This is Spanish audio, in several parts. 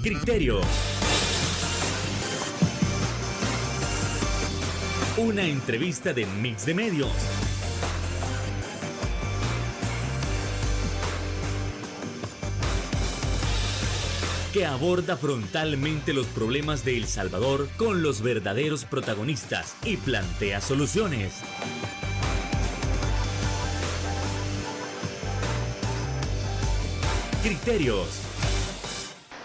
Criterio. Una entrevista de Mix de Medios. Que aborda frontalmente los problemas de El Salvador con los verdaderos protagonistas y plantea soluciones. Criterios.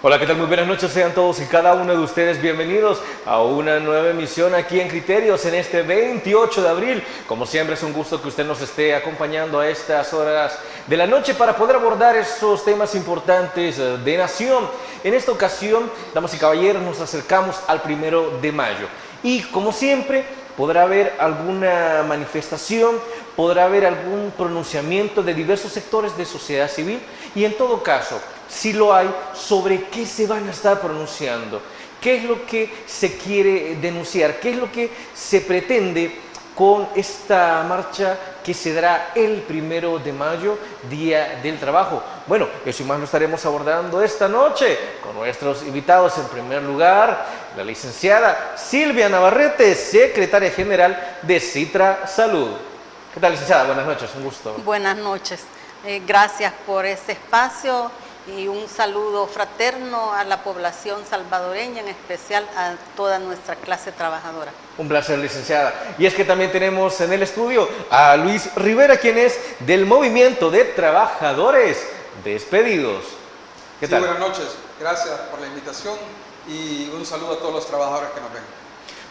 Hola, ¿qué tal? Muy buenas noches, sean todos y cada uno de ustedes bienvenidos a una nueva emisión aquí en Criterios en este 28 de abril. Como siempre es un gusto que usted nos esté acompañando a estas horas de la noche para poder abordar esos temas importantes de nación. En esta ocasión, damas y caballeros, nos acercamos al 1 de mayo y como siempre podrá haber alguna manifestación, podrá haber algún pronunciamiento de diversos sectores de sociedad civil y en todo caso, si lo hay, sobre qué se van a estar pronunciando, qué es lo que se quiere denunciar, qué es lo que se pretende con esta marcha que se dará el 1 de mayo, Día del Trabajo. Bueno, eso y más lo estaremos abordando esta noche con nuestros invitados. En primer lugar, la licenciada Silvia Navarrete, secretaria general de Citra Salud. ¿Qué tal, licenciada? Buenas noches, un gusto. Buenas noches. Gracias por este espacio y un saludo fraterno a la población salvadoreña, en especial a toda nuestra clase trabajadora. Un placer, licenciada. Y es que también tenemos en el estudio a Luis Rivera, quien es del Movimiento de Trabajadores Despedidos. ¿Qué tal? Buenas noches. Gracias por la invitación y un saludo a todos los trabajadores que nos ven.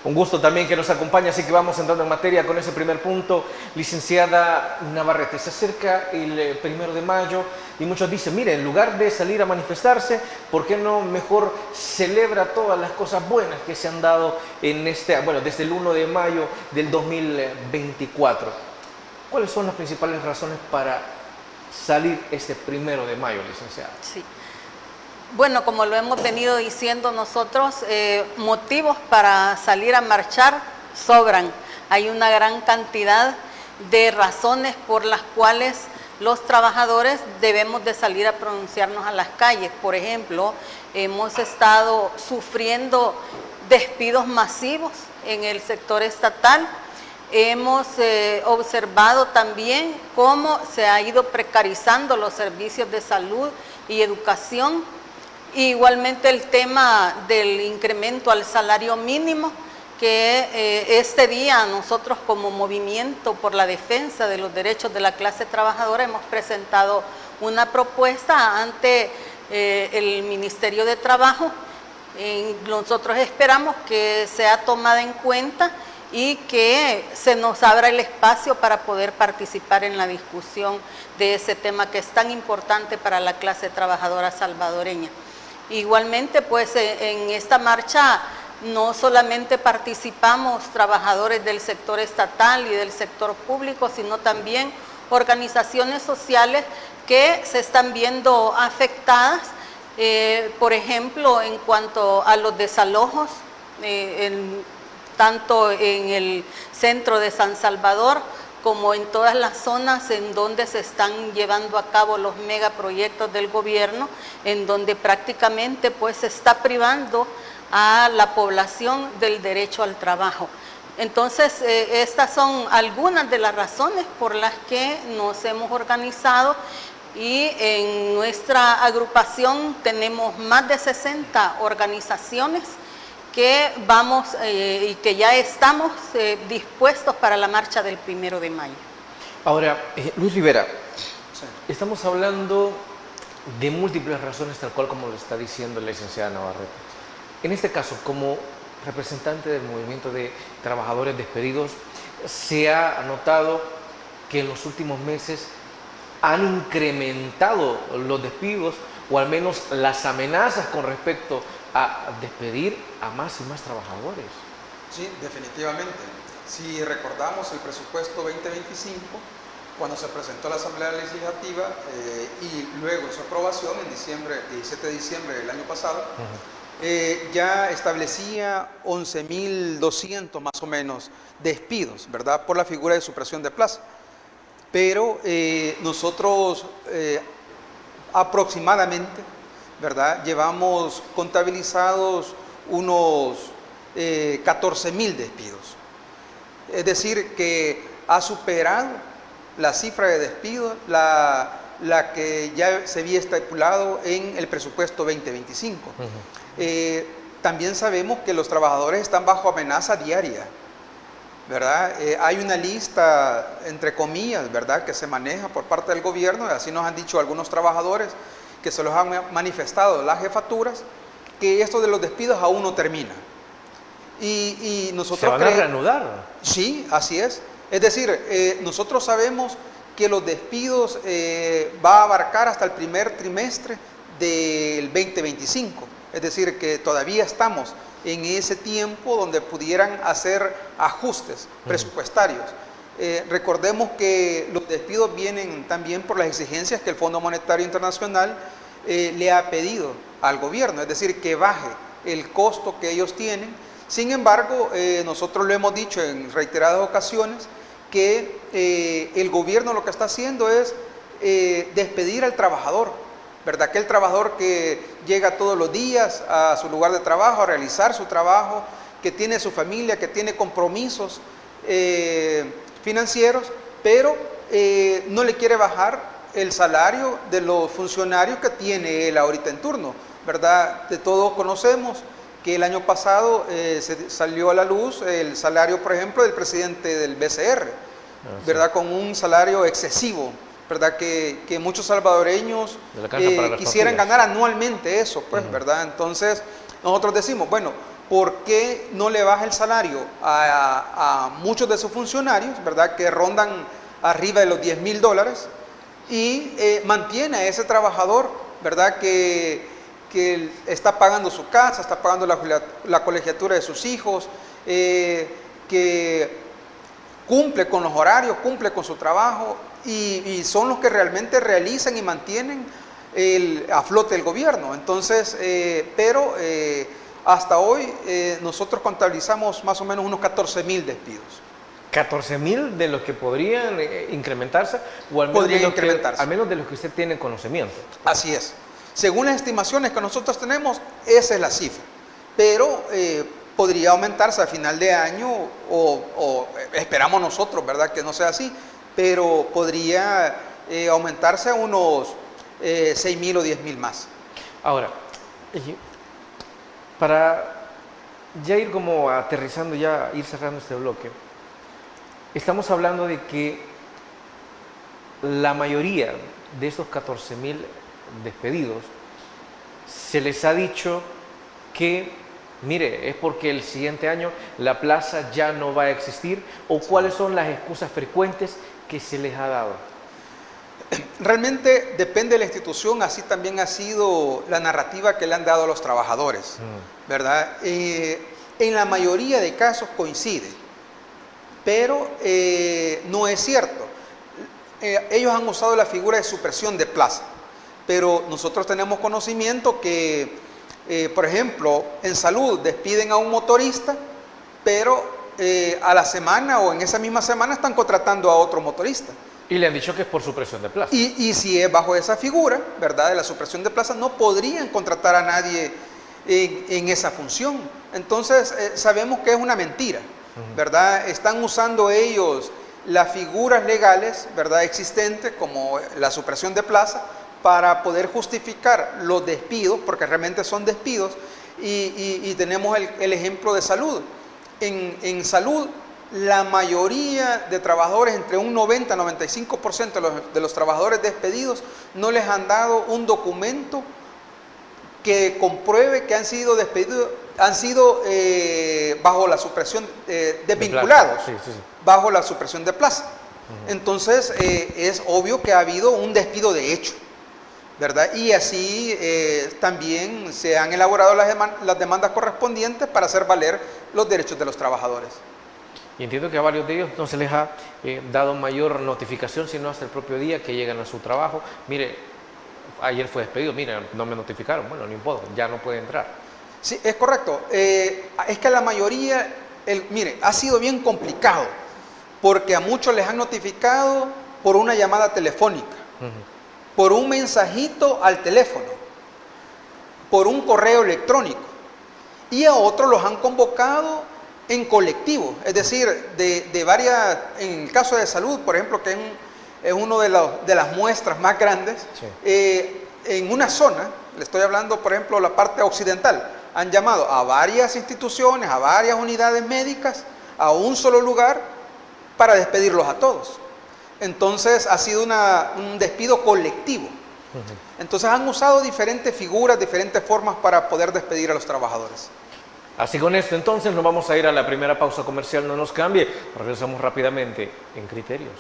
Un gusto también que nos acompañe, así que vamos entrando en materia con ese primer punto. Licenciada Navarrete, se acerca el 1 de mayo y muchos dicen, mire, en lugar de salir a manifestarse, ¿por qué no mejor celebra todas las cosas buenas que se han dado en desde el 1 de mayo del 2024? ¿Cuáles son las principales razones para salir este 1 de mayo, licenciada? Sí. Bueno, como lo hemos venido diciendo nosotros, motivos para salir a marchar sobran. Hay una gran cantidad de razones por las cuales los trabajadores debemos de salir a pronunciarnos a las calles. Por ejemplo, hemos estado sufriendo despidos masivos en el sector estatal. Hemos observado también cómo se ha ido precarizando los servicios de salud y educación. Igualmente el tema del incremento al salario mínimo, que este día nosotros como Movimiento por la Defensa de los Derechos de la Clase Trabajadora hemos presentado una propuesta ante el Ministerio de Trabajo. Nosotros esperamos que sea tomada en cuenta y que se nos abra el espacio para poder participar en la discusión de ese tema que es tan importante para la clase trabajadora salvadoreña. Igualmente, pues en esta marcha no solamente participamos trabajadores del sector estatal y del sector público, sino también organizaciones sociales que se están viendo afectadas, por ejemplo, en cuanto a los desalojos, tanto en el centro de San Salvador, como en todas las zonas en donde se están llevando a cabo los megaproyectos del gobierno, en donde prácticamente pues se está privando a la población del derecho al trabajo. Entonces, estas son algunas de las razones por las que nos hemos organizado y en nuestra agrupación tenemos más de 60 organizaciones que vamos y que ya estamos dispuestos para la marcha del 1 de mayo. Ahora, Luis Rivera, Sí. estamos hablando de múltiples razones, tal cual como lo está diciendo la licenciada Navarrete. En este caso, como representante del Movimiento de Trabajadores Despedidos, se ha notado que en los últimos meses han incrementado los despidos o al menos las amenazas con respecto a despedir a más y más trabajadores. Sí, definitivamente. Si recordamos el presupuesto 2025, cuando se presentó a la Asamblea Legislativa y luego su aprobación en 17 de diciembre del año pasado, ya establecía 11.200 más o menos despidos, ¿verdad? Por la figura de supresión de plaza. Pero nosotros aproximadamente ¿verdad? Llevamos contabilizados unos 14.000 despidos. Es decir, que ha superado la cifra de despidos, la que ya se había estipulado en el presupuesto 2025. También sabemos que los trabajadores están bajo amenaza diaria, ¿verdad? Hay una lista, entre comillas, ¿verdad?, que se maneja por parte del gobierno, así nos han dicho algunos trabajadores que se los han manifestado las jefaturas, que esto de los despidos aún no termina. Y nosotros ¿Se van a reanudar? Sí, así es. Es decir, nosotros sabemos que los despidos va a abarcar hasta el primer trimestre del 2025. Es decir, que todavía estamos en ese tiempo donde pudieran hacer ajustes presupuestarios. Recordemos que los despidos vienen también por las exigencias que el Fondo Monetario Internacional le ha pedido al gobierno, es decir, que baje el costo que ellos tienen. Sin embargo, nosotros lo hemos dicho en reiteradas ocasiones, que el gobierno lo que está haciendo es despedir al trabajador, ¿verdad? Que el trabajador que llega todos los días a su lugar de trabajo, a realizar su trabajo, que tiene su familia, que tiene compromisos financieros, pero no le quiere bajar el salario de los funcionarios que tiene él ahorita en turno, ¿verdad? De todos conocemos que el año pasado se salió a la luz el salario, por ejemplo, del presidente del BCR, ¿verdad? Con un salario excesivo, ¿verdad? Que muchos salvadoreños quisieran ganar anualmente eso, pues, ¿verdad? Entonces, nosotros decimos, bueno, ¿por qué no le baja el salario a muchos de sus funcionarios, ¿verdad?, que rondan arriba de los $10,000 y mantiene a ese trabajador, ¿verdad?, que está pagando su casa, está pagando la colegiatura de sus hijos, que cumple con los horarios, cumple con su trabajo y son los que realmente realizan y mantienen a flote el gobierno? Entonces, pero hasta hoy nosotros contabilizamos más o menos unos 14.000 despidos. 14.000 de los que podrían incrementarse, o al menos de los que usted tiene conocimiento. Así es. Según las estimaciones que nosotros tenemos, esa es la cifra. Pero podría aumentarse a final de año, o esperamos nosotros, ¿verdad?, que no sea así, pero podría aumentarse a unos 6.000 o 10.000 más. Ahora, para ya ir como aterrizando, ya ir cerrando este bloque, estamos hablando de que la mayoría de estos 14.000 despedidos se les ha dicho que, mire, es porque el siguiente año la plaza ya no va a existir, o cuáles son las excusas frecuentes que se les ha dado. Realmente depende de la institución, así también ha sido la narrativa que le han dado a los trabajadores, ¿verdad? En la mayoría de casos coincide, pero no es cierto. Ellos han usado la figura de supresión de plaza, pero nosotros tenemos conocimiento que, por ejemplo, en salud despiden a un motorista, pero a la semana o en esa misma semana están contratando a otro motorista. Y le han dicho que es por supresión de plaza. Y si es bajo esa figura, ¿verdad?, de la supresión de plaza, no podrían contratar a nadie en esa función. Entonces, sabemos que es una mentira, ¿verdad? Están usando ellos las figuras legales, ¿verdad?, existentes, como la supresión de plaza, para poder justificar los despidos, porque realmente son despidos, y tenemos el ejemplo de salud. En salud, la mayoría de trabajadores, entre un 90-95% de los trabajadores despedidos, no les han dado un documento que compruebe que han sido despedidos, han sido bajo la supresión, desvinculados, bajo la supresión de plaza. Entonces, es obvio que ha habido un despido de hecho, ¿verdad? Y así también se han elaborado las demandas correspondientes para hacer valer los derechos de los trabajadores. Y entiendo que a varios de ellos no se les ha dado mayor notificación, sino hasta el propio día que llegan a su trabajo. Mire, ayer fue despedido, mire, no me notificaron, bueno, no importa, ya no puede entrar. Sí, es correcto. Es que la mayoría, mire, ha sido bien complicado, porque a muchos les han notificado por una llamada telefónica, por un mensajito al teléfono. por un correo electrónico y a otros los han convocado en colectivo, es decir, de varias, en el caso de salud, por ejemplo, que es uno de las muestras más grandes, en una zona, le estoy hablando, por ejemplo, la parte occidental, han llamado a varias instituciones, a varias unidades médicas, a un solo lugar para despedirlos a todos. Entonces ha sido un despido colectivo. Entonces han usado diferentes figuras, diferentes formas para poder despedir a los trabajadores. Así con esto entonces nos vamos a ir a la primera pausa comercial, no nos cambie, regresamos rápidamente en Criterios.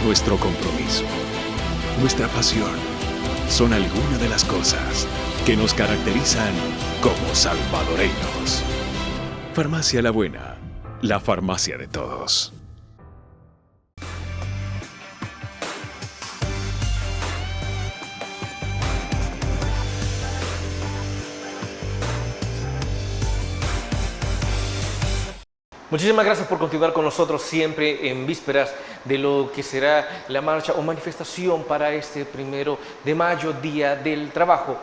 Nuestro compromiso, nuestra pasión, son algunas de las cosas que nos caracterizan como salvadoreños. Farmacia La Buena, la farmacia de todos. Muchísimas gracias por continuar con nosotros siempre en vísperas de lo que será la marcha o manifestación para este 1 de mayo, Día del Trabajo.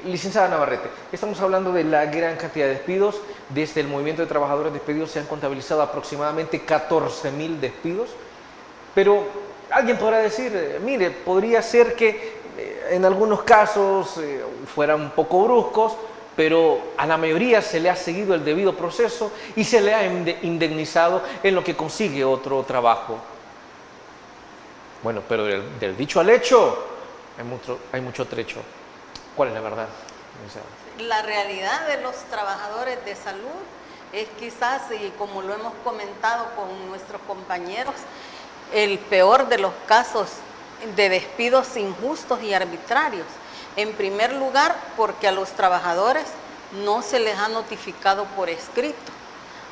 Licenciada Navarrete, estamos hablando de la gran cantidad de despidos. Desde el movimiento de trabajadores despedidos se han contabilizado aproximadamente 14.000 despidos. Pero alguien podrá decir, mire, podría ser que en algunos casos fueran un poco bruscos, pero a la mayoría se le ha seguido el debido proceso y se le ha indemnizado en lo que consigue otro trabajo. Bueno, pero del dicho al hecho hay mucho trecho. ¿Cuál es la verdad? La realidad de los trabajadores de salud es quizás, y como lo hemos comentado con nuestros compañeros, el peor de los casos de despidos injustos y arbitrarios. En primer lugar, porque a los trabajadores no se les ha notificado por escrito.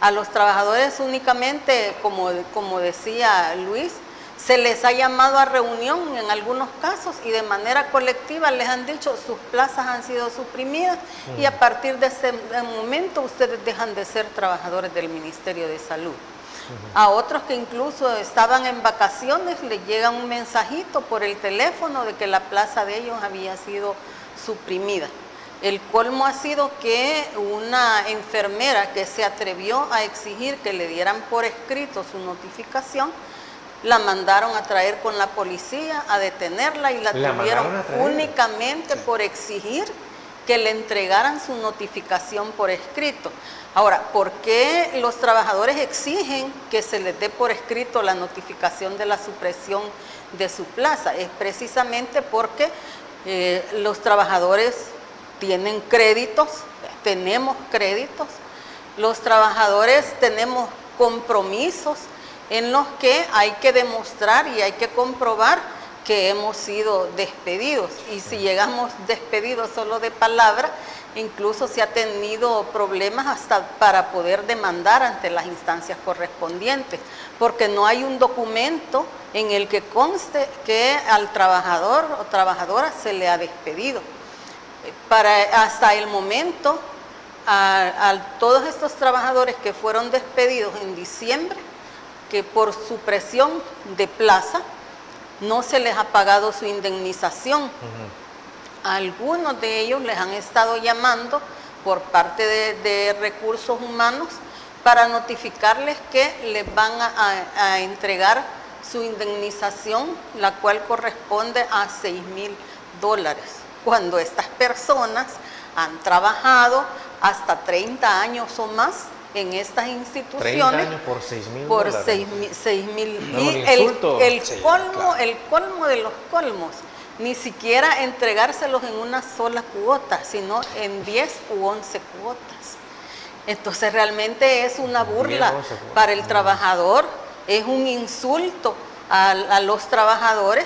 A los trabajadores únicamente, como decía Luis, se les ha llamado a reunión en algunos casos y de manera colectiva les han dicho sus plazas han sido suprimidas y a partir de ese momento ustedes dejan de ser trabajadores del Ministerio de Salud. A otros que incluso estaban en vacaciones les llega un mensajito por el teléfono de que la plaza de ellos había sido suprimida. El colmo ha sido que una enfermera que se atrevió a exigir que le dieran por escrito su notificación, la mandaron a traer con la policía, a detenerla y la tuvieron únicamente por exigir que le entregaran su notificación por escrito. Ahora, ¿por qué los trabajadores exigen que se les dé por escrito la notificación de la supresión de su plaza? Es precisamente porque los trabajadores tienen créditos, tenemos créditos, los trabajadores tenemos compromisos en los que hay que demostrar y hay que comprobar que hemos sido despedidos. Y si llegamos despedidos solo de palabra, incluso se ha tenido problemas hasta para poder demandar ante las instancias correspondientes, porque no hay un documento en el que conste que al trabajador o trabajadora se le ha despedido. Hasta el momento, a todos estos trabajadores que fueron despedidos en diciembre, que por supresión de plaza, no se les ha pagado su indemnización. A algunos de ellos les han estado llamando por parte de recursos humanos para notificarles que les van a entregar su indemnización, la cual corresponde a $6,000, cuando estas personas han trabajado hasta 30 años o más en estas instituciones. 30 años por $6,000. Por $6,000. No, Y el colmo de los colmos, ni siquiera entregárselos en una sola cuota, sino en 10 u 11 cuotas. Entonces realmente es una burla para el trabajador, es un insulto a los trabajadores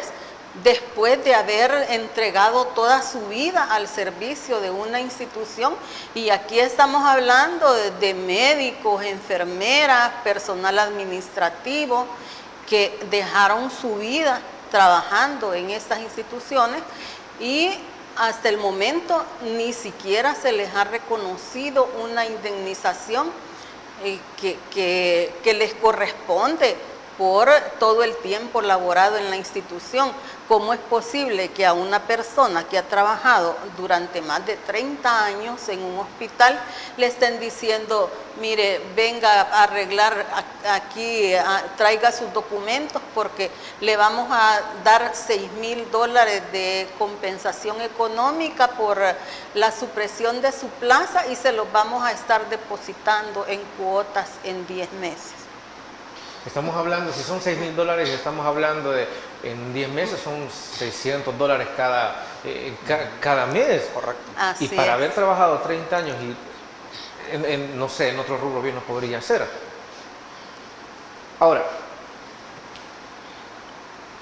después de haber entregado toda su vida al servicio de una institución. Y aquí estamos hablando de médicos, enfermeras, personal administrativo, que dejaron su vida trabajando en estas instituciones y hasta el momento ni siquiera se les ha reconocido una indemnización que les corresponde por todo el tiempo laborado en la institución. ¿Cómo es posible que a una persona que ha trabajado durante más de 30 años en un hospital le estén diciendo, mire, venga a arreglar aquí, traiga sus documentos porque le vamos a dar $6,000 de compensación económica por la supresión de su plaza y se los vamos a estar depositando en cuotas en 10 meses? Estamos hablando, si son $6,000, estamos hablando de, en 10 meses son $600 cada mes. Correcto. Así y para es. haber trabajado 30 años y, no sé, en otro rubro bien no podría ser. Ahora,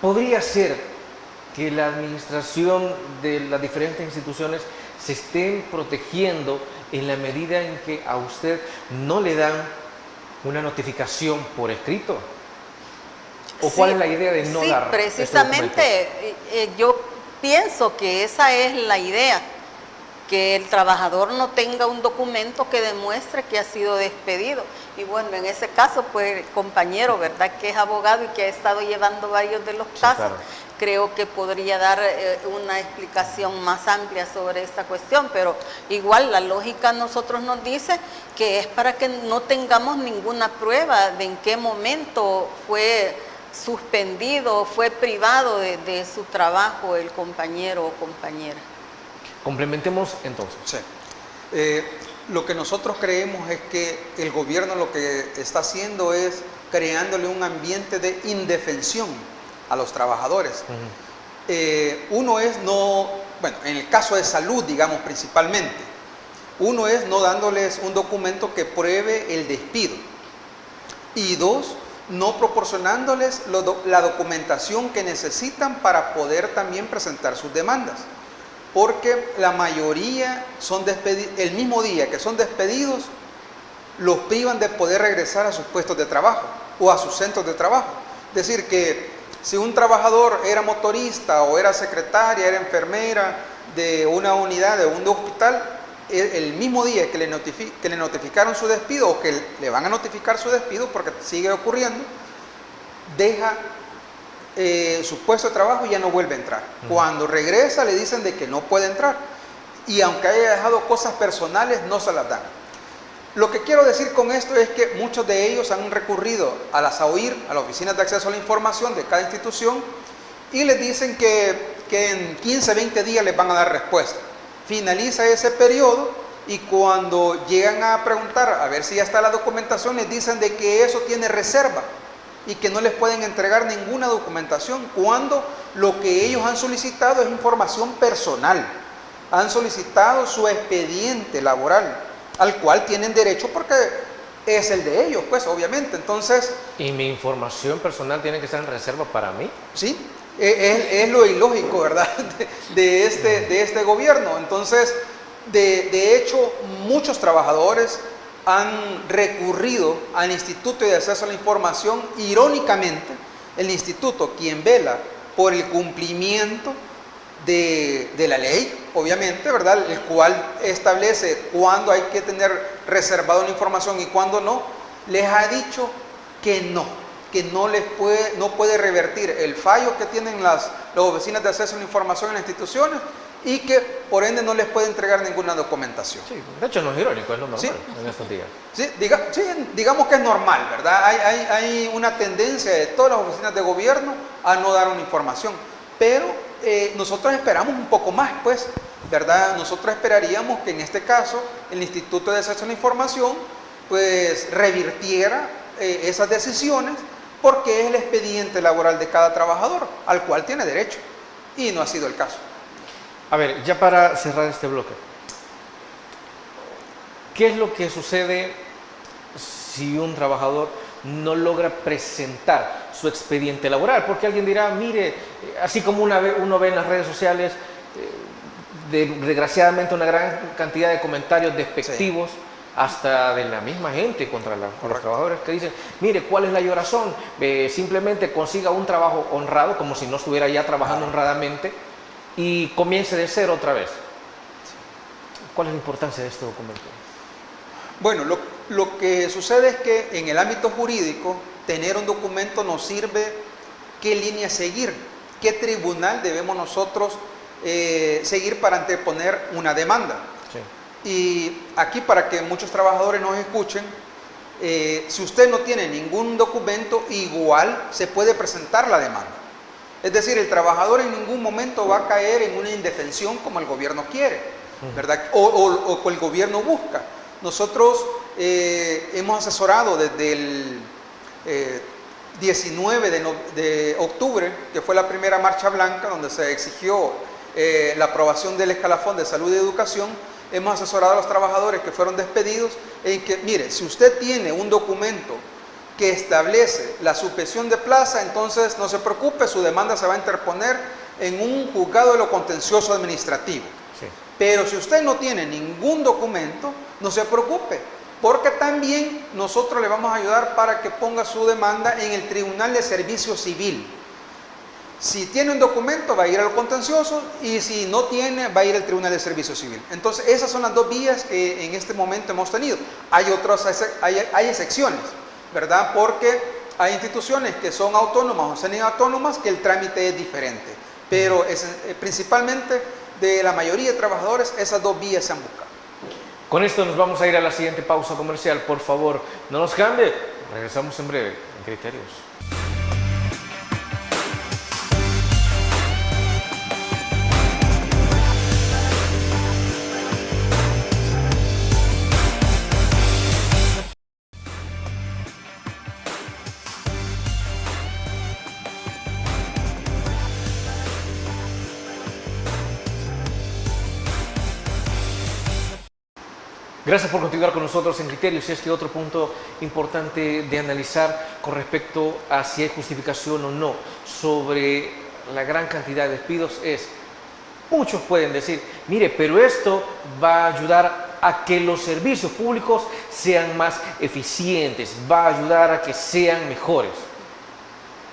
podría ser que la administración de las diferentes instituciones se estén protegiendo en la medida en que a usted no le dan una notificación por escrito. ¿O cuál es la idea de no sí, dar? precisamente yo pienso que esa es la idea, que el trabajador no tenga un documento que demuestre que ha sido despedido. Y bueno, en ese caso, pues el compañero, ¿verdad?, que es abogado y que ha estado llevando varios de los casos, claro, creo que podría dar una explicación más amplia sobre esta cuestión, pero igual la lógica a nosotros nos dice que es para que no tengamos ninguna prueba de en qué momento fue suspendido, fue privado de su trabajo el compañero o compañera. Complementemos entonces. Sí. Lo que nosotros creemos es que el gobierno lo que está haciendo es creándole un ambiente de indefensión a los trabajadores. Uno es no, bueno, en el caso de salud, digamos principalmente, uno es no dándoles un documento que pruebe el despido. Y dos, no proporcionándoles la documentación que necesitan para poder también presentar sus demandas. Porque la mayoría son despedidos, el mismo día que son despedidos, los privan de poder regresar a sus puestos de trabajo o a sus centros de trabajo. Es decir, que si un trabajador era motorista o era secretaria, era enfermera de una unidad, de un hospital, el mismo día que le notificaron su despido o que le van a notificar su despido, porque sigue ocurriendo, deja su puesto de trabajo y ya no vuelve a entrar. Cuando regresa le dicen de que no puede entrar y aunque haya dejado cosas personales no se las dan. Lo que quiero decir con esto es que muchos de ellos han recurrido a las AOIR, a las oficinas de acceso a la información de cada institución, y les dicen que en 15, 20 días les van a dar respuesta. Finaliza ese periodo y cuando llegan a preguntar a ver si ya está la documentación, les dicen de que eso tiene reserva y que no les pueden entregar ninguna documentación, cuando lo que ellos han solicitado es información personal. Han solicitado su expediente laboral, al cual tienen derecho porque es el de ellos, pues obviamente. Entonces, ¿y mi información personal tiene que estar en reserva para mí? Sí, es lo ilógico, ¿verdad?, de este gobierno. Entonces, de hecho, muchos trabajadores han recurrido al Instituto de Acceso a la Información. Irónicamente, el instituto, quien vela por el cumplimiento de la ley, obviamente, ¿verdad?, el cual establece cuándo hay que tener reservado la información y cuándo no, les ha dicho que no puede revertir el fallo que tienen las oficinas de acceso a la información en las instituciones y que por ende no les puede entregar ninguna documentación. Sí, de hecho no es irónico, es lo normal, ¿sí?, en estos días. Sí, digamos que es normal, ¿verdad? Hay una tendencia de todas las oficinas de gobierno a no dar una información, pero nosotros esperamos un poco más, pues, ¿verdad? Nosotros esperaríamos que en este caso el Instituto de Acceso a la Información pues revirtiera esas decisiones, porque es el expediente laboral de cada trabajador al cual tiene derecho, y no ha sido el caso. A ver, ya para cerrar este bloque, ¿qué es lo que sucede si un trabajador no logra presentar su expediente laboral? Porque alguien dirá, mire, así como uno ve en las redes sociales, desgraciadamente una gran cantidad de comentarios despectivos, hasta de la misma gente contra los trabajadores que dicen, mire, ¿cuál es la llorazón? Simplemente consiga un trabajo honrado, como si no estuviera ya trabajando honradamente, y comience de cero otra vez. ¿Cuál es la importancia de este documento? Bueno, lo que sucede es que en el ámbito jurídico, tener un documento nos sirve qué línea seguir, qué tribunal debemos nosotros seguir para anteponer una demanda. Sí. Y aquí, para que muchos trabajadores nos escuchen, si usted no tiene ningún documento, igual se puede presentar la demanda. Es decir, el trabajador en ningún momento va a caer en una indefensión como el gobierno quiere, ¿verdad? O el gobierno busca. Nosotros hemos asesorado desde el 19 de octubre, que fue la primera marcha blanca, donde se exigió la aprobación del escalafón de salud y educación. Hemos asesorado a los trabajadores que fueron despedidos en que, mire, si usted tiene un documento que establece la suspensión de plaza, entonces no se preocupe, su demanda se va a interponer en un juzgado de lo contencioso administrativo. Sí. Pero si usted no tiene ningún documento, no se preocupe, porque también nosotros le vamos a ayudar para que ponga su demanda en el Tribunal de Servicio Civil. Si tiene un documento, va a ir a lo contencioso, y si no tiene, va a ir al Tribunal de Servicio Civil. Entonces, esas son las dos vías que en este momento hemos tenido. Hay excepciones, ¿verdad? Porque hay instituciones que son autónomas o semiautónomas que el trámite es diferente. Pero principalmente de la mayoría de trabajadores, esas dos vías se han buscado. Con esto nos vamos a ir a la siguiente pausa comercial. Por favor, no nos cambie. Regresamos en breve en Criterios. Gracias por continuar con nosotros en Criterios. Y este otro punto importante de analizar con respecto a si hay justificación o no sobre la gran cantidad de despidos es, muchos pueden decir, mire, pero esto va a ayudar a que los servicios públicos sean más eficientes, va a ayudar a que sean mejores.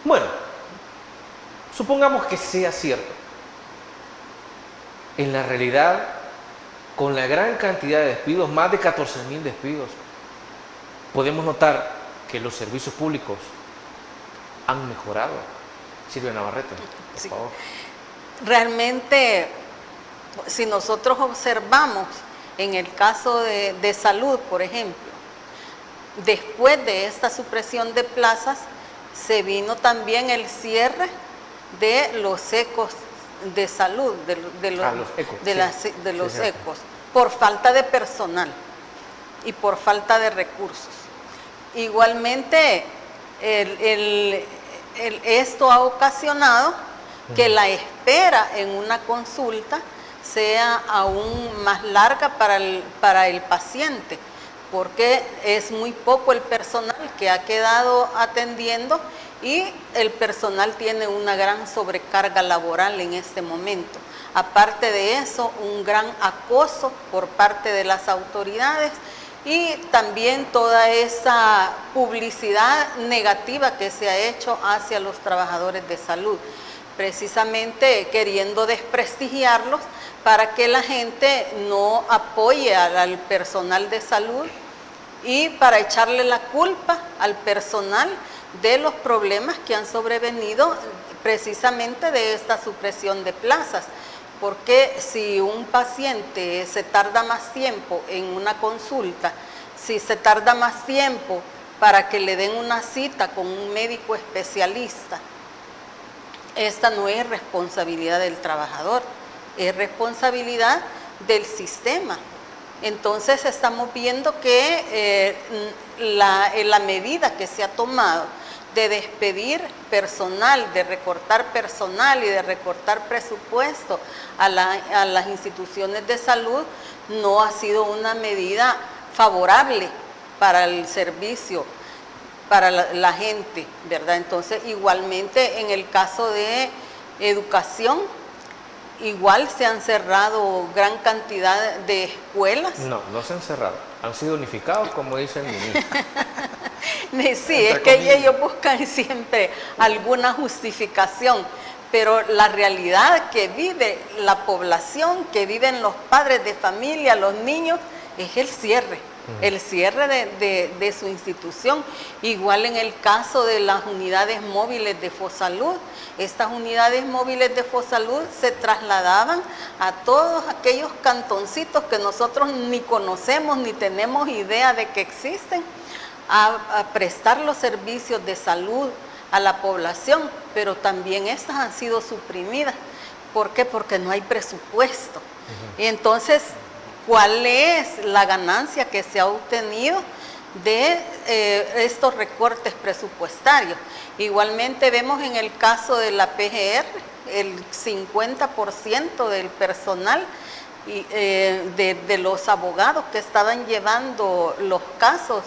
Bueno, supongamos que sea cierto. En la realidad, con la gran cantidad de despidos, más de 14,000 despidos, podemos notar que los servicios públicos han mejorado. Silvia Navarrete, por favor. Realmente, si nosotros observamos en el caso de salud, por ejemplo, después de esta supresión de plazas, se vino también el cierre de los ecos de salud, de los ecos, por falta de personal y por falta de recursos. Igualmente, esto ha ocasionado que la espera en una consulta sea aún más larga para el paciente, porque es muy poco el personal que ha quedado atendiendo y el personal tiene una gran sobrecarga laboral en este momento. Aparte de eso, un gran acoso por parte de las autoridades y también toda esa publicidad negativa que se ha hecho hacia los trabajadores de salud, precisamente queriendo desprestigiarlos para que la gente no apoye al personal de salud y para echarle la culpa al personal de los problemas que han sobrevenido precisamente de esta supresión de plazas. Porque si un paciente se tarda más tiempo en una consulta, si se tarda más tiempo para que le den una cita con un médico especialista, esta no es responsabilidad del trabajador, es responsabilidad del sistema. Entonces estamos viendo que la medida que se ha tomado de despedir personal, de recortar personal y de recortar presupuesto a las instituciones de salud no ha sido una medida favorable para el servicio, para la gente, ¿verdad? Entonces, igualmente en el caso de educación, igual se han cerrado gran cantidad de escuelas. No, no se han cerrado, han sido unificados, como dice el ministro. Sí, es que ellos buscan siempre alguna justificación, pero la realidad que vive la población, que viven los padres de familia, los niños, es el cierre de su institución. Igual en el caso de las unidades móviles de Fosalud, estas unidades móviles de Fosalud se trasladaban a todos aquellos cantoncitos que nosotros ni conocemos ni tenemos idea de que existen, a prestar los servicios de salud a la población, pero también estas han sido suprimidas. ¿Por qué? Porque no hay presupuesto. Y entonces, ¿cuál es la ganancia que se ha obtenido de estos recortes presupuestarios? Igualmente vemos en el caso de la PGR, el 50% del personal de los abogados que estaban llevando los casos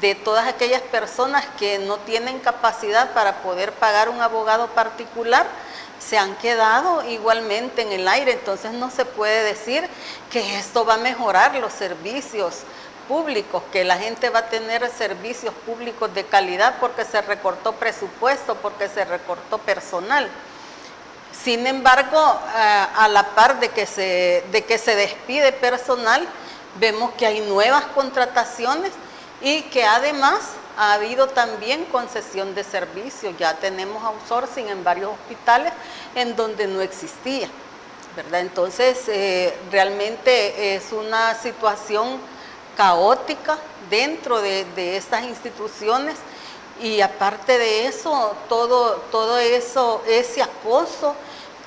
de todas aquellas personas que no tienen capacidad para poder pagar un abogado particular, se han quedado igualmente en el aire. Entonces no se puede decir que esto va a mejorar los servicios públicos, que la gente va a tener servicios públicos de calidad porque se recortó presupuesto, porque se recortó personal. Sin embargo, a la par de que se despide personal, vemos que hay nuevas contrataciones y que además ha habido también concesión de servicios. Ya tenemos outsourcing en varios hospitales en donde no existía, ¿verdad? Entonces, realmente es una situación caótica dentro de estas instituciones, y aparte de eso, todo eso, ese acoso,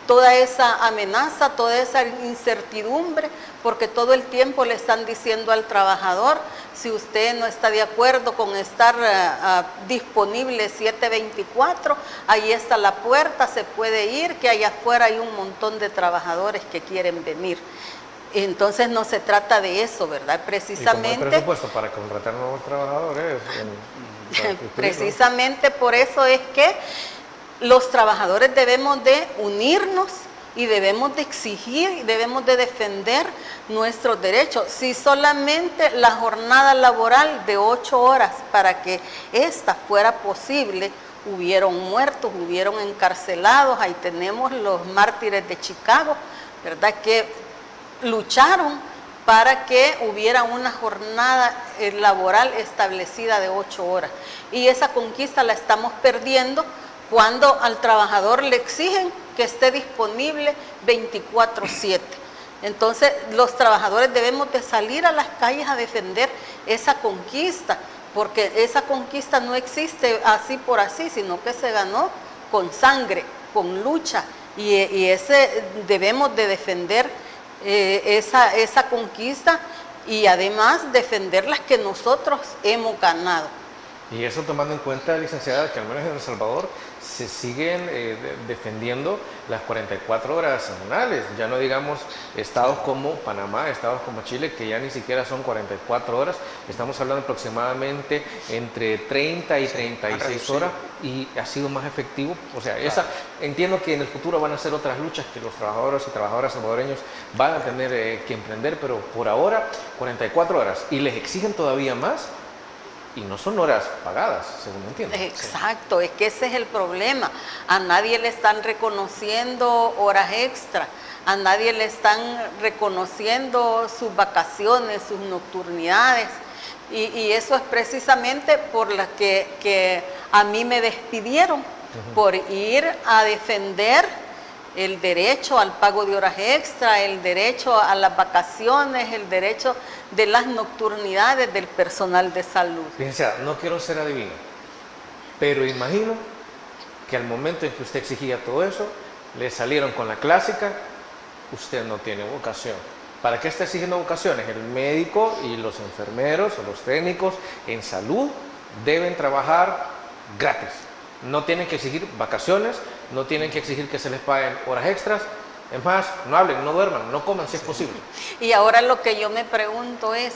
toda esa amenaza, toda esa incertidumbre, porque todo el tiempo le están diciendo al trabajador: si usted no está de acuerdo con estar disponible 7/24, ahí está la puerta, se puede ir, que allá afuera hay un montón de trabajadores que quieren venir. Entonces no se trata de eso, ¿verdad? Precisamente. ¿Y cómo hay presupuesto para contratar nuevos trabajadores? Precisamente por eso es que los trabajadores debemos de unirnos y debemos de exigir y debemos de defender nuestros derechos. Si solamente la jornada laboral de 8 horas, para que esta fuera posible, hubieron muertos, hubieron encarcelados. Ahí tenemos los mártires de Chicago, ¿verdad?, que lucharon para que hubiera una jornada laboral establecida de 8 horas. Y esa conquista la estamos perdiendo cuando al trabajador le exigen que esté disponible 24/7. Entonces, los trabajadores debemos de salir a las calles a defender esa conquista, porque esa conquista no existe así por así, sino que se ganó con sangre, con lucha, y debemos de defender esa conquista, y además defender las que nosotros hemos ganado. Y eso tomando en cuenta, licenciada, que al menos en El Salvador se siguen defendiendo las 44 horas semanales. Ya no digamos estados como Panamá, estados como Chile, que ya ni siquiera son 44 horas. Estamos hablando aproximadamente entre 30 y 36 horas, y ha sido más efectivo. O sea, entiendo que en el futuro van a ser otras luchas que los trabajadores y trabajadoras salvadoreños van a tener que emprender, pero por ahora 44 horas, y les exigen todavía más. Y no son horas pagadas, según entiendo. Exacto, es que ese es el problema. A nadie le están reconociendo horas extra, a nadie le están reconociendo sus vacaciones, sus nocturnidades. Y eso es precisamente por la que a mí me despidieron, por ir a defender el derecho al pago de horas extra, el derecho a las vacaciones, el derecho de las nocturnidades del personal de salud. Licenciada, no quiero ser adivino, pero imagino que al momento en que usted exigía todo eso, le salieron con la clásica: usted no tiene vocación. ¿Para qué está exigiendo vocaciones? El médico y los enfermeros o los técnicos en salud deben trabajar gratis. No tienen que exigir vacaciones, no tienen que exigir que se les paguen horas extras. Es más, no hablen, no duerman, no coman si es posible. Y ahora lo que yo me pregunto es,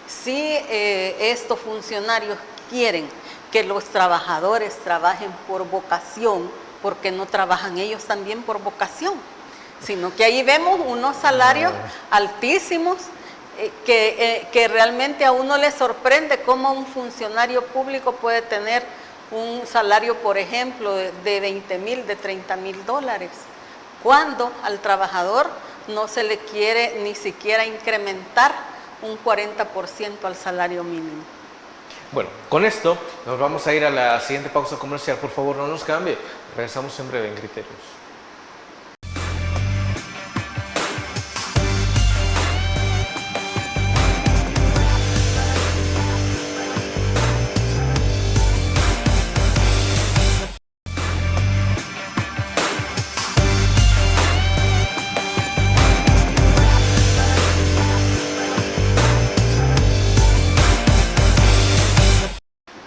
si estos funcionarios quieren que los trabajadores trabajen por vocación, ¿por qué no trabajan ellos también por vocación? sino que ahí vemos unos salarios altísimos que realmente a uno le sorprende cómo un funcionario público puede tener un salario, por ejemplo, de 20,000, de 30,000 dólares, cuando al trabajador no se le quiere ni siquiera incrementar un 40% al salario mínimo. Bueno, con esto nos vamos a ir a la siguiente pausa comercial. Por favor, no nos cambie. Regresamos en breve en Criterios.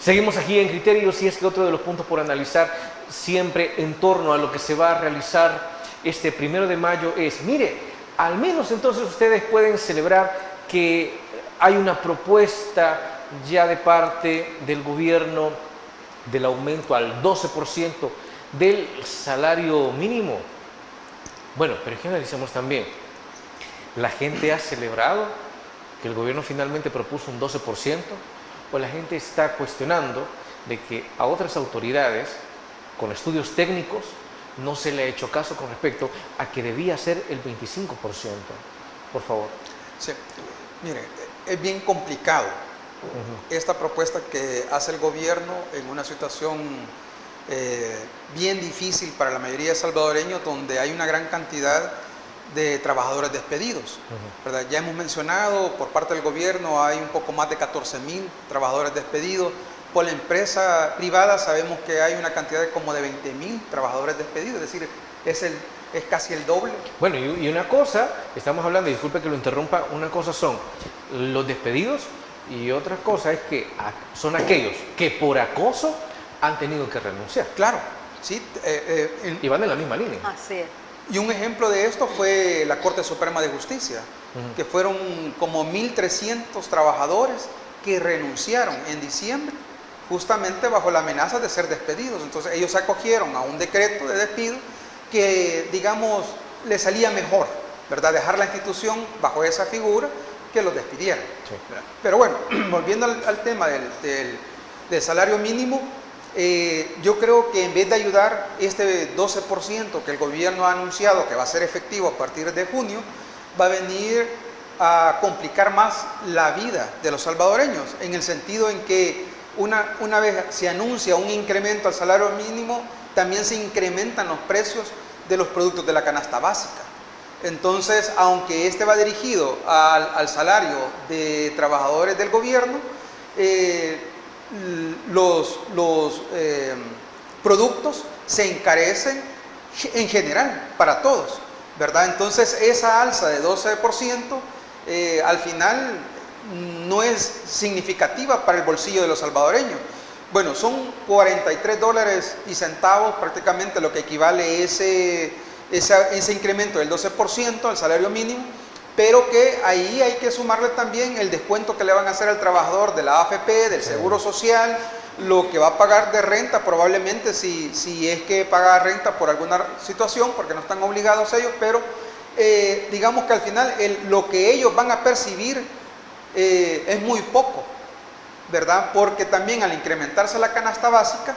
Seguimos aquí en Criterios y es que otro de los puntos por analizar siempre en torno a lo que se va a realizar este 1 de mayo es, mire, al menos entonces ustedes pueden celebrar que hay una propuesta ya de parte del gobierno del aumento al 12% del salario mínimo. Bueno, pero es que analicemos también, ¿la gente ha celebrado que el gobierno finalmente propuso un 12%? Pues la gente está cuestionando de que a otras autoridades con estudios técnicos no se le ha hecho caso con respecto a que debía ser el 25%. Por favor. Sí, mire, es bien complicado esta propuesta que hace el gobierno en una situación bien difícil para la mayoría de salvadoreños, donde hay una gran cantidad de trabajadores despedidos, ¿verdad? Ya hemos mencionado, por parte del gobierno hay un poco más de 14,000 trabajadores despedidos. Por la empresa privada sabemos que hay una cantidad de como de 20,000 trabajadores despedidos, es decir, es casi el doble. Bueno, y una cosa, estamos hablando, y disculpe que lo interrumpa, una cosa son los despedidos y otra cosa es que son aquellos que por acoso han tenido que renunciar. Claro, sí. Y van en la misma línea. Así es. Y un ejemplo de esto fue la Corte Suprema de Justicia, que fueron como 1,300 trabajadores que renunciaron en diciembre, justamente bajo la amenaza de ser despedidos. Entonces ellos se acogieron a un decreto de despido que, digamos, les salía mejor, ¿verdad? Dejar la institución bajo esa figura que los despidieran. Sí. Pero bueno, volviendo al tema del salario mínimo, yo creo que en vez de ayudar este 12% que el gobierno ha anunciado que va a ser efectivo a partir de junio, va a venir a complicar más la vida de los salvadoreños, en el sentido en que una vez se anuncia un incremento al salario mínimo, también se incrementan los precios de los productos de la canasta básica. Entonces, aunque este va dirigido al salario de trabajadores del gobierno, los productos se encarecen en general para todos, ¿verdad? Entonces esa alza de 12% al final no es significativa para el bolsillo de los salvadoreños. Bueno, son 43 dólares y centavos prácticamente lo que equivale ese incremento del 12% al salario mínimo, pero que ahí hay que sumarle también el descuento que le van a hacer al trabajador de la AFP, del Seguro Social, lo que va a pagar de renta probablemente si es que paga renta por alguna situación, porque no están obligados ellos, pero digamos que al final lo que ellos van a percibir es muy poco, ¿verdad? Porque también al incrementarse la canasta básica,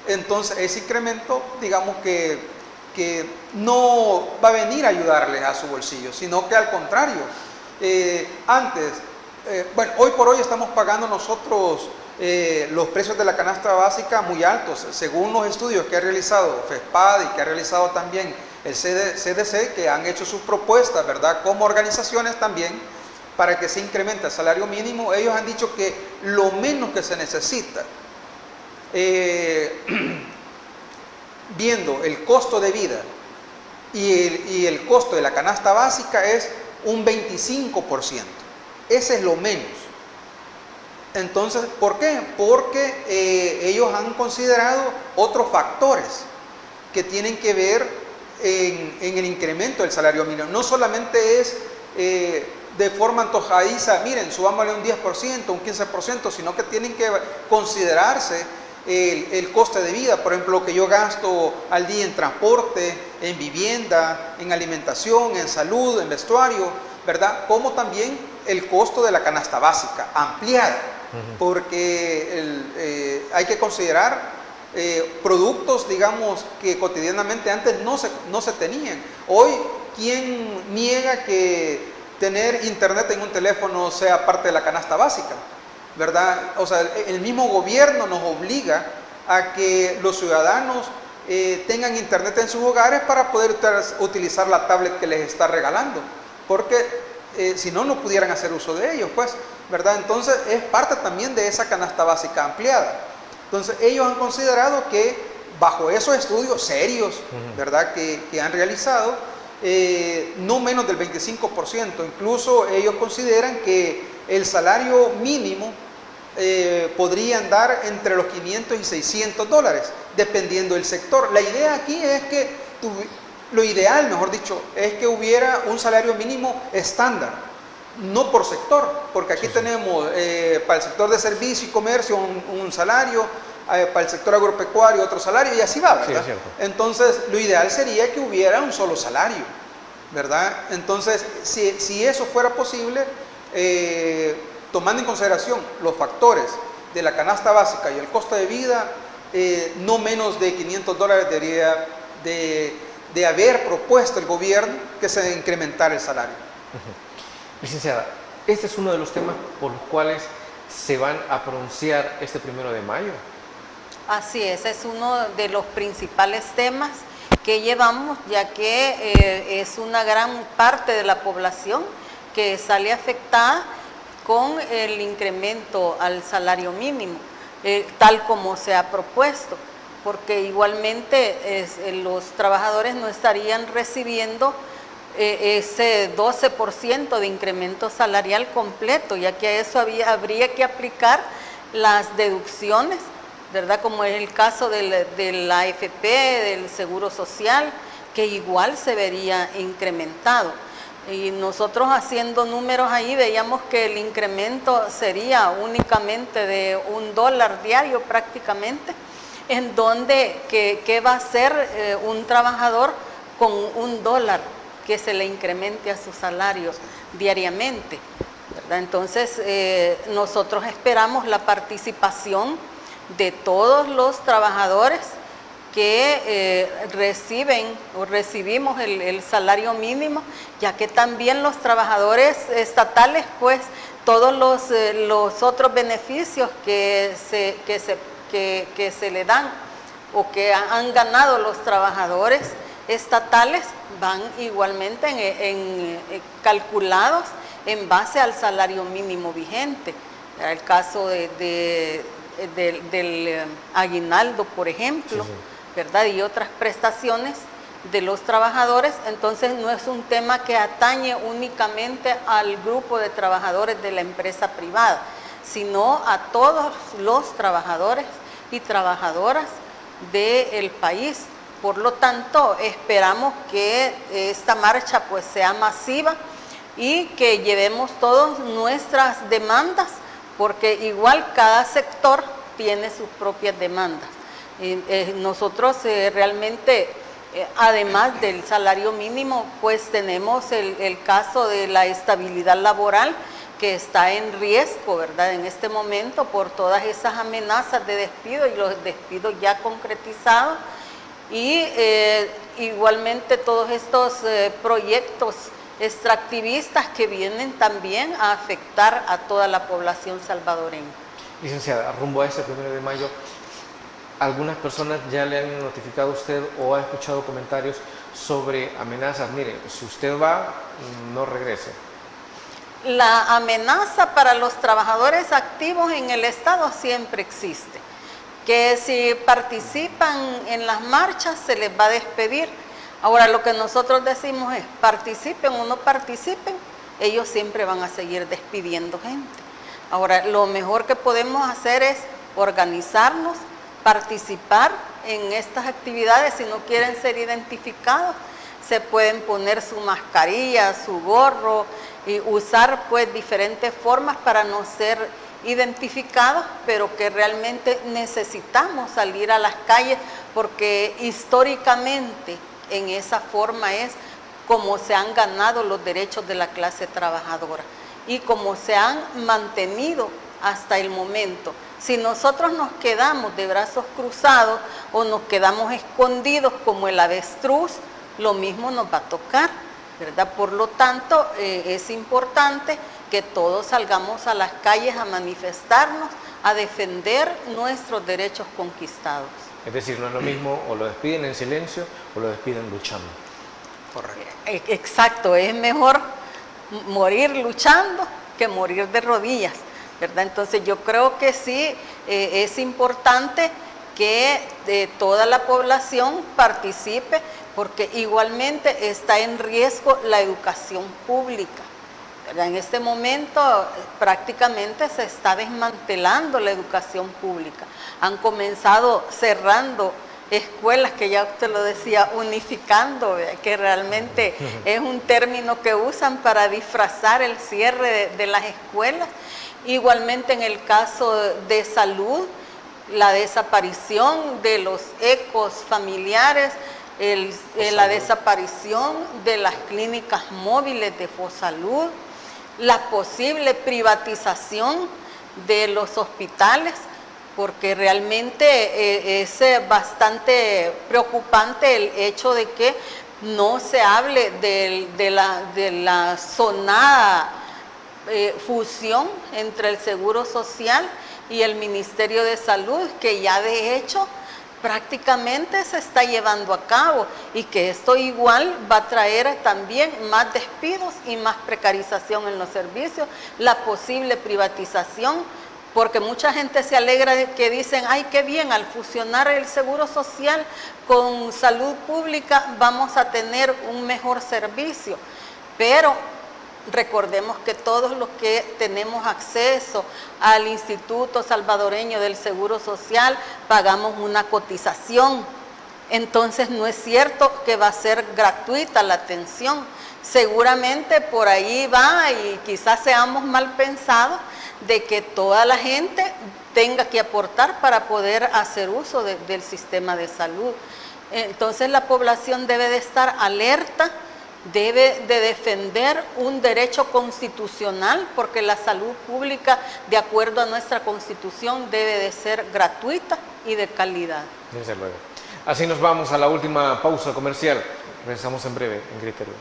entonces ese incremento, digamos que no va a venir a ayudarles a su bolsillo, sino que al contrario, hoy por hoy estamos pagando nosotros los precios de la canasta básica muy altos, según los estudios que ha realizado FESPAD y que ha realizado también el CDC, que han hecho sus propuestas, ¿verdad?, como organizaciones también, para que se incremente el salario mínimo. Ellos han dicho que lo menos que se necesita, viendo el costo de vida y el costo de la canasta básica, es un 25%. Ese es lo menos. Entonces, ¿por qué? Porque ellos han considerado otros factores que tienen que ver en el incremento del salario mínimo. No solamente es de forma antojadiza, miren, subámosle un 10%, un 15%, sino que tienen que considerarse el coste de vida, por ejemplo, lo que yo gasto al día en transporte, en vivienda, en alimentación, en salud, en vestuario, ¿verdad? Como también el costo de la canasta básica ampliada, porque hay que considerar productos, digamos, que cotidianamente antes no se tenían. Hoy, ¿quién niega que tener internet en un teléfono sea parte de la canasta básica? ¿Verdad? O sea, el mismo gobierno nos obliga a que los ciudadanos tengan internet en sus hogares para poder utilizar la tablet que les está regalando, porque si no, no pudieran hacer uso de ellos, pues, ¿verdad? Entonces es parte también de esa canasta básica ampliada. Entonces ellos han considerado que bajo esos estudios serios, ¿verdad?, que han realizado, no menos del 25%, incluso ellos consideran que el salario mínimo podría andar entre los 500 y 600 dólares, dependiendo del sector. La idea aquí es que, lo ideal, mejor dicho, es que hubiera un salario mínimo estándar, no por sector, porque aquí tenemos para el sector de servicio y comercio un salario, para el sector agropecuario otro salario, y así va, ¿verdad? Sí, entonces, lo ideal sería que hubiera un solo salario, ¿verdad? Entonces, si eso fuera posible, tomando en consideración los factores de la canasta básica y el costo de vida, no menos de 500 dólares debería de haber propuesto el gobierno que se incrementara el salario. Licenciada, este es uno de los temas por los cuales se van a pronunciar este 1 de mayo. Así es uno de los principales temas que llevamos, ya que es una gran parte de la población que sale afectada con el incremento al salario mínimo, tal como se ha propuesto, porque igualmente los trabajadores no estarían recibiendo ese 12% de incremento salarial completo, ya que a eso habría que aplicar las deducciones, ¿verdad? Como es el caso de la AFP, del Seguro Social, que igual se vería incrementado. Y nosotros haciendo números ahí veíamos que el incremento sería únicamente de $1 diario prácticamente, en donde ¿qué va a hacer un trabajador con $1 que se le incremente a sus salarios diariamente, ¿verdad? Entonces nosotros esperamos la participación de todos los trabajadores que recibimos el salario mínimo, ya que también los trabajadores estatales, pues todos los otros beneficios que se le dan o que han ganado los trabajadores estatales van igualmente calculados en base al salario mínimo vigente. El caso del aguinaldo, por ejemplo, ¿verdad? Y otras prestaciones de los trabajadores. Entonces no es un tema que atañe únicamente al grupo de trabajadores de la empresa privada, sino a todos los trabajadores y trabajadoras del país. Por lo tanto, esperamos que esta marcha pues sea masiva y que llevemos todas nuestras demandas, porque igual cada sector tiene sus propias demandas. Nosotros realmente, además del salario mínimo, pues tenemos el caso de la estabilidad laboral, que está en riesgo, ¿verdad?, en este momento por todas esas amenazas de despido y los despidos ya concretizados, y igualmente todos estos proyectos extractivistas que vienen también a afectar a toda la población salvadoreña. Licenciada, rumbo a este 1 de mayo, algunas personas ya le han notificado a usted o ha escuchado comentarios sobre amenazas. Mire, si usted va, no regrese. La amenaza para los trabajadores activos en el Estado siempre existe, que si participan en las marchas se les va a despedir. Ahora, lo que nosotros decimos es, participen o no participen, ellos siempre van a seguir despidiendo gente. Ahora, lo mejor que podemos hacer es organizarnos, participar en estas actividades. Si no quieren ser identificados, se pueden poner su mascarilla, su gorro, y usar pues diferentes formas para no ser identificados, pero que realmente necesitamos salir a las calles porque históricamente en esa forma es como se han ganado los derechos de la clase trabajadora y como se han mantenido hasta el momento. Si nosotros nos quedamos de brazos cruzados o nos quedamos escondidos como el avestruz, lo mismo nos va a tocar, ¿verdad? Por lo tanto, es importante que todos salgamos a las calles a manifestarnos, a defender nuestros derechos conquistados. Es decir, no es lo mismo o lo despiden en silencio o lo despiden luchando. Correcto. Exacto, es mejor morir luchando que morir de rodillas, ¿verdad? Entonces yo creo que sí, es importante que toda la población participe, porque igualmente está en riesgo la educación pública, ¿verdad? En este momento prácticamente se está desmantelando la educación pública. Han comenzado cerrando escuelas, que ya usted lo decía, unificando, ¿verdad? Que realmente es un término que usan para disfrazar el cierre de las escuelas. Igualmente en el caso de salud, la desaparición de los ecos familiares, la desaparición de las clínicas móviles de Fosalud, la posible privatización de los hospitales, porque realmente es bastante preocupante el hecho de que no se hable de la sonada fusión entre el Seguro Social y el Ministerio de Salud, que ya de hecho prácticamente se está llevando a cabo, y que esto igual va a traer también más despidos y más precarización en los servicios, la posible privatización, porque mucha gente se alegra de que dicen, ay, qué bien, al fusionar el Seguro Social con salud pública vamos a tener un mejor servicio, pero recordemos que todos los que tenemos acceso al Instituto Salvadoreño del Seguro Social pagamos una cotización. Entonces no es cierto que va a ser gratuita la atención. Seguramente por ahí va, y quizás seamos mal pensados, de que toda la gente tenga que aportar para poder hacer uso del sistema de salud. Entonces la población debe de estar alerta, debe de defender un derecho constitucional, porque la salud pública, de acuerdo a nuestra Constitución, debe de ser gratuita y de calidad. Desde luego. Así nos vamos a la última pausa comercial. Regresamos en breve en Criterios.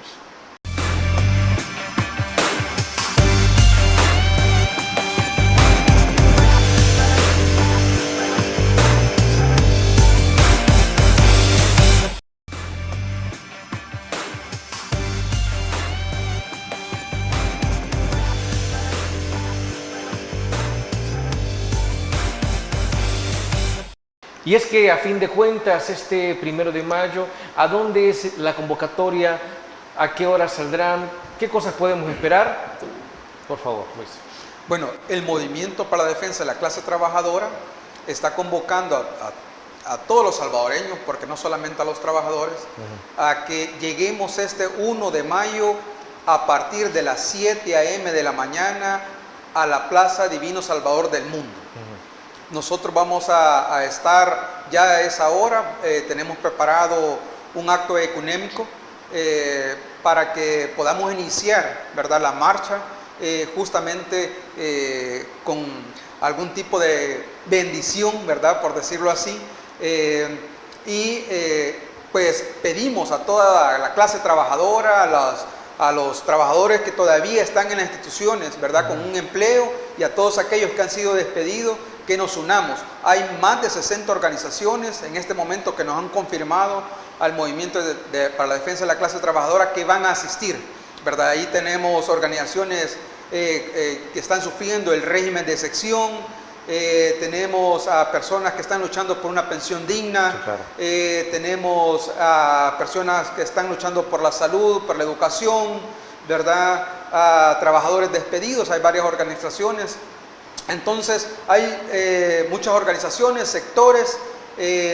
Y es que a fin de cuentas, este 1 de mayo, ¿a dónde es la convocatoria? ¿A qué hora saldrán? ¿Qué cosas podemos esperar? Por favor, Luis. Bueno, el Movimiento para la Defensa de la Clase Trabajadora está convocando a todos los salvadoreños, porque no solamente a los trabajadores, a que lleguemos este 1 de mayo a partir de las 7 a.m. de la mañana a la Plaza Divino Salvador del Mundo. Nosotros vamos a estar ya a esa hora, tenemos preparado un acto ecuménico para que podamos iniciar, ¿verdad?, la marcha, justamente con algún tipo de bendición, ¿verdad?, por decirlo así, pues pedimos a toda la clase trabajadora, a los trabajadores que todavía están en las instituciones, ¿verdad?, con un empleo, y a todos aquellos que han sido despedidos, que nos unamos. Hay más de 60 organizaciones en este momento que nos han confirmado al Movimiento para la Defensa de la Clase Trabajadora que van a asistir, ¿verdad? Ahí tenemos organizaciones que están sufriendo el régimen de excepción, tenemos a personas que están luchando por una pensión digna, sí, claro. Tenemos a personas que están luchando por la salud, por la educación, ¿verdad? A trabajadores despedidos, hay varias organizaciones. Entonces hay muchas organizaciones, sectores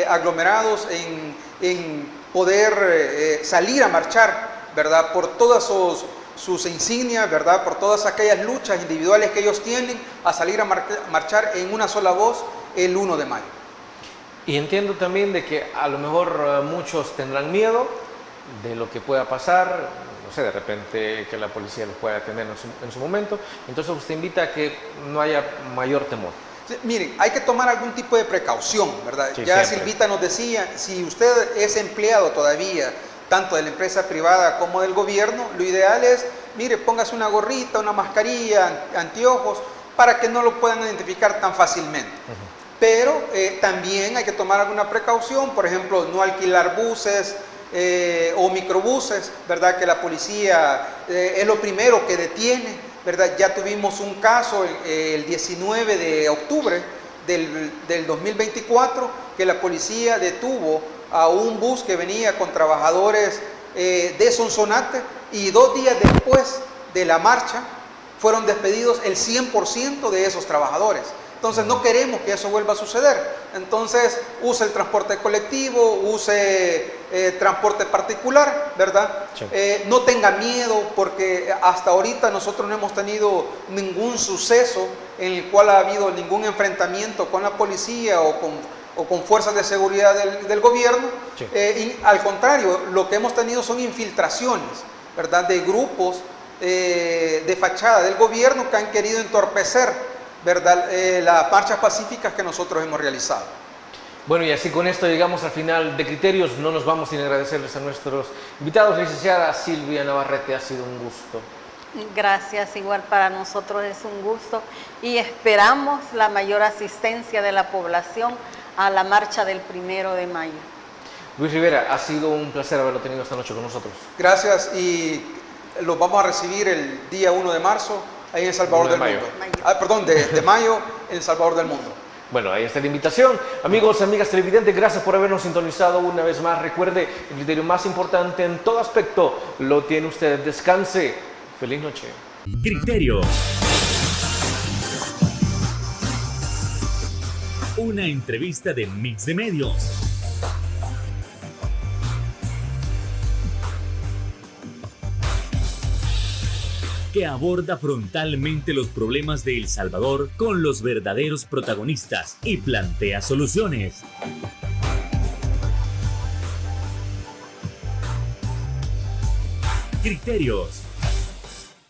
aglomerados en poder salir a marchar, ¿verdad?, por todos sus insignias, ¿verdad? Por todas aquellas luchas individuales que ellos tienen, a salir a marchar en una sola voz el 1 de mayo. Y entiendo también de que a lo mejor muchos tendrán miedo de lo que pueda pasar, no sé, de repente que la policía los pueda detener en su momento. Entonces usted invita a que no haya mayor temor. Sí, miren, hay que tomar algún tipo de precaución, ¿verdad? Sí, ya siempre. Silvita nos decía, si usted es empleado todavía, tanto de la empresa privada como del gobierno, lo ideal es, mire, póngase una gorrita, una mascarilla, anteojos, para que no lo puedan identificar tan fácilmente. Pero también hay que tomar alguna precaución, por ejemplo, no alquilar buses o microbuses, ¿verdad? Que la policía es lo primero que detiene, ¿verdad? Ya tuvimos un caso el 19 de octubre del 2024, que la policía detuvo a un bus que venía con trabajadores de Sonsonate, y 2 días después de la marcha fueron despedidos el 100% de esos trabajadores. Entonces no queremos que eso vuelva a suceder. Entonces use el transporte colectivo, use transporte particular, ¿verdad? Sí. No tenga miedo, porque hasta ahorita nosotros no hemos tenido ningún suceso en el cual ha habido ningún enfrentamiento con la policía o con fuerzas de seguridad del gobierno. Sí. Y al contrario, lo que hemos tenido son infiltraciones, ¿verdad? De grupos de fachada del gobierno que han querido entorpecer, ¿verdad? Las marchas pacíficas que nosotros hemos realizado. Bueno, y así con esto llegamos al final de Criterios. No nos vamos sin agradecerles a nuestros invitados. Licenciada Silvia Navarrete, ha sido un gusto. Gracias, igual para nosotros es un gusto y esperamos la mayor asistencia de la población a la marcha del 1 de mayo. Luis Rivera, ha sido un placer haberlo tenido esta noche con nosotros. Gracias, y los vamos a recibir el día 1 de marzo ahí en El Salvador 1 de del mayo. Mundo. Perdón, de mayo en El Salvador del Mundo. Bueno, ahí está la invitación. Amigos, amigas televidentes, gracias por habernos sintonizado una vez más. Recuerde, el criterio más importante en todo aspecto lo tiene usted. Descanse. Feliz noche. Criterios. Una entrevista de Mix de Medios. Que aborda frontalmente los problemas de El Salvador con los verdaderos protagonistas y plantea soluciones. Criterios.